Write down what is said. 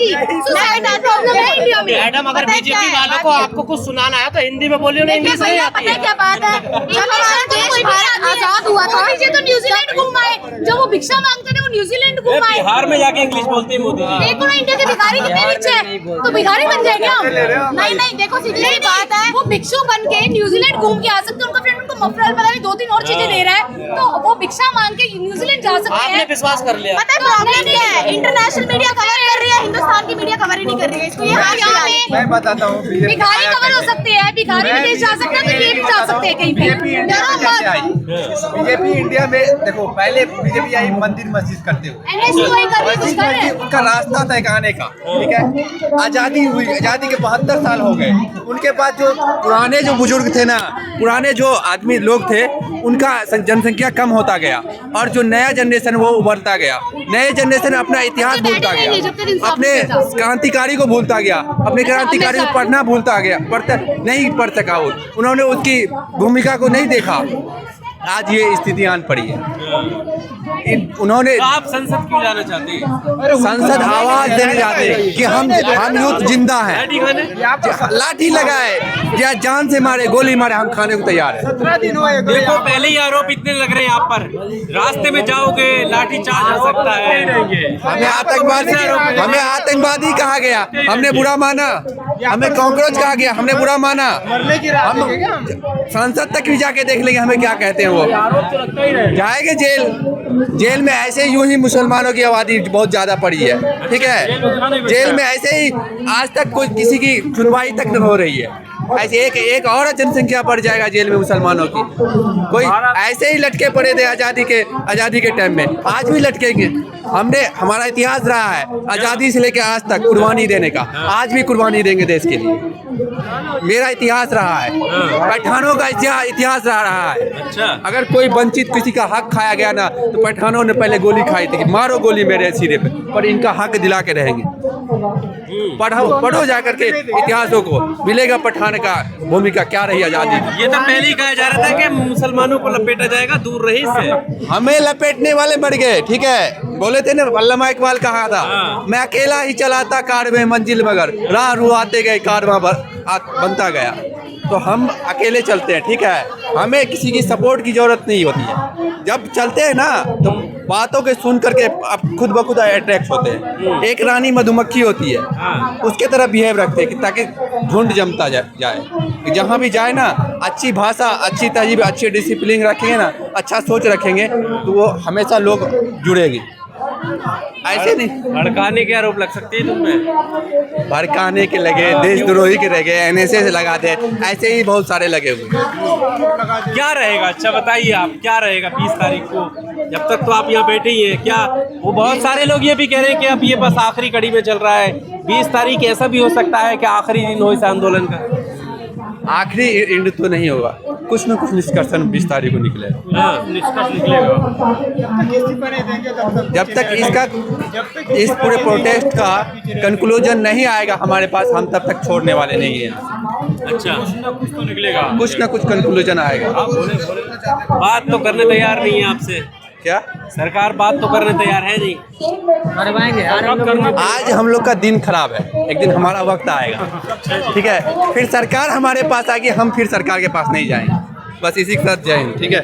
Society society problem है India में। Madam अगर बीजेपी वालों को आपको कुछ सुनाना है तो हिंदी में बोलिए, उन्हें इंग्लिश नहीं आती है। क्या बात है, जब हमारा देश आजाद हुआ था तो न्यूजीलैंड घूम आए, जब वो भिक्षा मांगते थे वो न्यूजीलैंड घूम आए। बिहार में जाके इंग्लिश बोलते हैं मोदी जी। देखो ना इंडिया के भिखारी कितने रिच है, तो भिखारी बन जाएंगे हम? नहीं नहीं, देखो सीधी सी बात है, वो भिक्षु बन के न्यूजीलैंड घूम के आ सकते हैं। उनका फ्रेंड उनको मफरल पता नहीं 2-3 और चीजें दे रहा है, तो वो भिक्षा मांग के न्यूजीलैंड जा सकते हैं। आपने विश्वास कर लिया। पता है प्रॉब्लम क्या है? इंटरनेशनल मीडिया कवर कर रही है, हिंदुस्तान की मीडिया कवर ही नहीं कर रही है इसको। यहाँ में मैं बताता हूँ भिखारी कवर हो सकते हैं, भिखारी विदेश जा सकते हैं, तो ये भी जा सकते हैं कहीं पे। बीजेपी इंडिया में देखो, पहले बीजेपी आई मंदिर मस्जिद करते हुए, उनका रास्ता तय आने का, ठीक है। आजादी हुई, आजादी के 72 साल हो गए। उनके बाद जो पुराने जो बुजुर्ग थे ना, पुराने जो आदमी लोग थे, उनका जनसंख्या कम होता गया और जो नया जनरेशन वो उभरता गया। नए जनरेशन अपना इतिहास भूलता गया, अपने क्रांतिकारी को भूलता गया, अपने क्रांतिकारी को पढ़ना भूलता गया, नहीं पढ़ सका वो, उन्होंने उसकी भूमिका को नहीं देखा। आज ये स्थिति आन पड़ी है। उन्होंने तो आप संसद क्यों जाना चाहते हैं? संसद आवाज देने जाते हैं कि हम यूथ जिंदा हैं, लाठी लगाए या जान से मारे, गोली मारे, हम खाने को तैयार हैं। 17 दिन हुए। देखो पहले ही आरोप इतने लग रहे हैं आप पर, रास्ते में जाओगे लाठी चार्ज हो सकता है। हमें आतंकवादी कहा गया, हमने बुरा माना। हमें कॉकरोच कहा गया, हमने बुरा माना। हम संसद तक भी जाके देख लेंगे हमें क्या कहते हैं वो। जाएंगे जेल में ऐसे यूं ही मुसलमानों की आबादी बहुत ज्यादा पड़ी है, ठीक है। जेल में ऐसे ही आज तक कोई किसी की सुनवाई तक नहीं हो रही है। ऐसे एक और जनसंख्या बढ़ जाएगा जेल में मुसलमानों की। कोई ऐसे ही लटके पड़े थे आजादी के टाइम में, आज भी लटकेंगे। हमारा इतिहास रहा है आजादी से लेकर आज तक कुर्बानी देने का, आज भी कुर्बानी देंगे देश के लिए। मेरा इतिहास रहा है, पठानों का इतिहास रहा है। अच्छा। अगर कोई वंचित किसी का हक खाया गया ना, तो पठानों ने पहले गोली खाई थी कि मारो गोली मेरे सिरे पे, पर इनका हक दिला के रहेंगे। पढ़ो जाकर के इतिहासों को, मिलेगा पठान का भूमिका क्या रही आजादी। ये तो पहले ही कहा जा रहा था कि मुसलमानों को लपेटा जाएगा, दूर रही इससे। हमें लपेटने वाले मर गए, ठीक है। बोले थे ना, अल्लामा इकबाल कहा था, मैं अकेला ही चलाता कार में मंजिल, मगर राह रुआते गए कारवां बनता गया। तो हम अकेले चलते हैं, ठीक है। हमें किसी की सपोर्ट की जरूरत नहीं होती है। जब चलते हैं ना तो बातों के सुन करके आप खुद ब खुद अट्रैक्ट होते हैं। एक रानी मधुमक्खी होती है, उसके तरह बिहेव रखते हैं कि ताकि झुंड जमता जाए। जहाँ भी जाए ना, अच्छी भाषा, अच्छी तहजीब, अच्छी डिसिप्लिन रखेंगे ना, अच्छा सोच रखेंगे, तो वो हमेशा लोग जुड़ेंगे। ऐसे नहीं भड़काने के आरोप लग सकते हैं तुम पे। भड़काने के लगे, देशद्रोही के लगे, NSA से लगा दे, ऐसे ही बहुत सारे लगे हुए हैं। क्या रहेगा? अच्छा बताइए आप, क्या रहेगा 20 तारीख को? जब तक तो आप यहाँ बैठे ही हैं, क्या वो बहुत सारे लोग ये भी कह रहे हैं कि अब ये बस आखिरी कड़ी में चल रहा है। 20 तारीख ऐसा भी हो सकता है कि आखिरी दिन हो इस आंदोलन का। आखिरी एंड तो नहीं होगा, कुछ न कुछ निष्कर्षण 20 तारीख को निकलेगा। निष्कर्ष निकलेगा। जब तक इस पूरे प्रोटेस्ट का कंक्लूजन नहीं आएगा हमारे पास, हम तब तक छोड़ने वाले नहीं हैं। अच्छा, कुछ तो निकलेगा, कुछ न कुछ कंक्लूजन आएगा। बात तो करने तैयार नहीं है आपसे। क्या सरकार बात तो करने तैयार है नहीं? आज हम लोग का दिन खराब है, एक दिन हमारा वक्त आएगा, ठीक है। फिर सरकार हमारे पास आएगी, हम फिर सरकार के पास नहीं जाएंगे। बस इसी के साथ जय हिंद, ठीक है।